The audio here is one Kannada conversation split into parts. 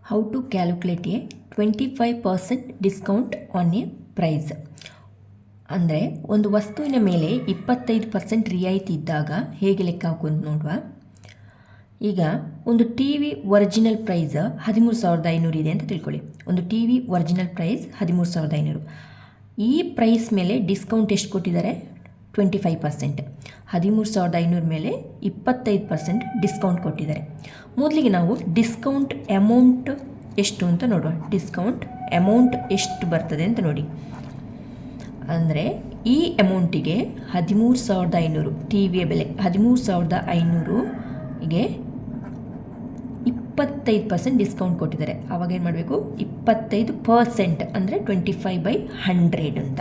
How to calculate a 25% discount on a price. ಅಂದರೆ ಒಂದು ವಸ್ತುವಿನ ಮೇಲೆ 25% ರಿಯಾಯಿತಿ ಇದ್ದಾಗ ಹೇಗೆ ಲೆಕ್ಕ ಹಾಕೋದು ನೋಡುವ. ಈಗ ಒಂದು ಟಿ ವಿ ಒರಿಜಿನಲ್ ಪ್ರೈಸ್ 13,500 ಇದೆ ಅಂತ ತಿಳ್ಕೊಳ್ಳಿ. ಒಂದು ಟಿ ವಿ ಒರಿಜಿನಲ್ ಪ್ರೈಸ್ 13,500. ಈ ಪ್ರೈಸ್ ಮೇಲೆ ಡಿಸ್ಕೌಂಟ್ ಎಷ್ಟು ಕೊಟ್ಟಿದ್ದಾರೆ? 25%. 13,500 ಮೇಲೆ 25% ಡಿಸ್ಕೌಂಟ್ ಕೊಟ್ಟಿದ್ದಾರೆ. ಮೊದಲಿಗೆ ನಾವು ಡಿಸ್ಕೌಂಟ್ ಅಮೌಂಟ್ ಎಷ್ಟು ಅಂತ ನೋಡುವ. ಡಿಸ್ಕೌಂಟ್ ಅಮೌಂಟ್ ಎಷ್ಟು ಬರ್ತದೆ ಅಂತ ನೋಡಿ. ಅಂದರೆ ಈ ಅಮೌಂಟಿಗೆ 13,500 ಟಿ ವಿಯ ಬೆಲೆ 13,500ಗೆ 25% ಡಿಸ್ಕೌಂಟ್ ಕೊಟ್ಟಿದ್ದಾರೆ. ಆವಾಗ ಏನು ಮಾಡಬೇಕು? 25% ಅಂದರೆ 25/100 ಅಂತ.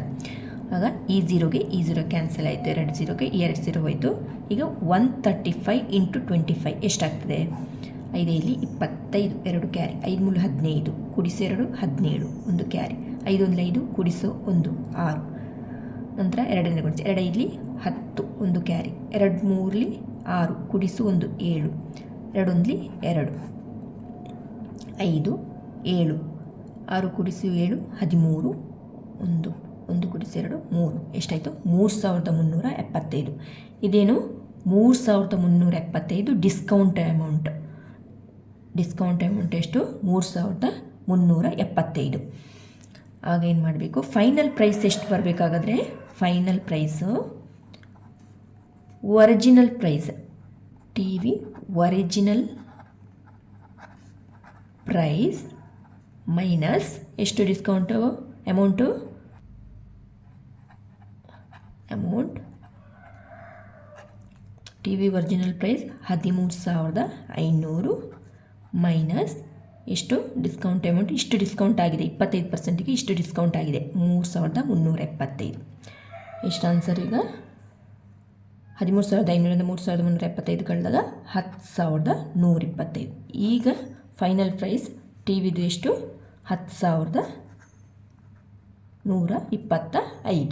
ಆಗ ಈ ಝೀರೋಗೆ ಈ ಝೀರೋ ಕ್ಯಾನ್ಸಲ್ ಆಯಿತು, 2 ಝೀರೋಗೆ 2 ಝೀರೋ ಹೋಯಿತು. ಈಗ 135 × 25 ಎಷ್ಟಾಗ್ತದೆ? 5 ಇಲ್ಲಿ 25, 2 ಕ್ಯಾರಿ, 5 3 15, ಕೂಡಿಸಿ 2 17, 1 ಕ್ಯಾರಿ, 5 1 5, ಕೂಡಿಸು 1 6, ನಂತರ 2 ಗುಣಿಸಿ 2 ಇಲ್ಲಿ 10, 1 ಕ್ಯಾರಿ, 2 3 6, ಕೂಡಿಸು 1 7, 2 1 2, 5 7, 6 ಕೂಡಿಸು 7 13, 1 ಕೂಡಿಸಿ 2 3, ಎಷ್ಟಾಯಿತು? 3,375. ಇದೇನು? 3,375 ಡಿಸ್ಕೌಂಟ್ ಅಮೌಂಟ್. ಡಿಸ್ಕೌಂಟ್ ಅಮೌಂಟ್ ಎಷ್ಟು? 3,375. ಆಗ ಏನು ಮಾಡಬೇಕು? ಫೈನಲ್ ಪ್ರೈಸ್ ಎಷ್ಟು ಬರಬೇಕಾಗಾದ್ರೆ, final price original price T V original price minus ಎಷ್ಟು discount amount T V original price 13,500 minus ಎಷ್ಟು ಡಿಸ್ಕೌಂಟ್ ಅಮೌಂಟ್? ಇಷ್ಟು ಡಿಸ್ಕೌಂಟ್ ಆಗಿದೆ, 25%ಗೆ ಇಷ್ಟು ಡಿಸ್ಕೌಂಟ್ ಆಗಿದೆ, 3,375. ಎಷ್ಟು ಆನ್ಸರ್? ಈಗ 13,500 3,375 ಕಳೆದಾಗ 10,125. ಈಗ ಫೈನಲ್ ಪ್ರೈಸ್ ಟಿ ವಿದು ಎಷ್ಟು? 10,125.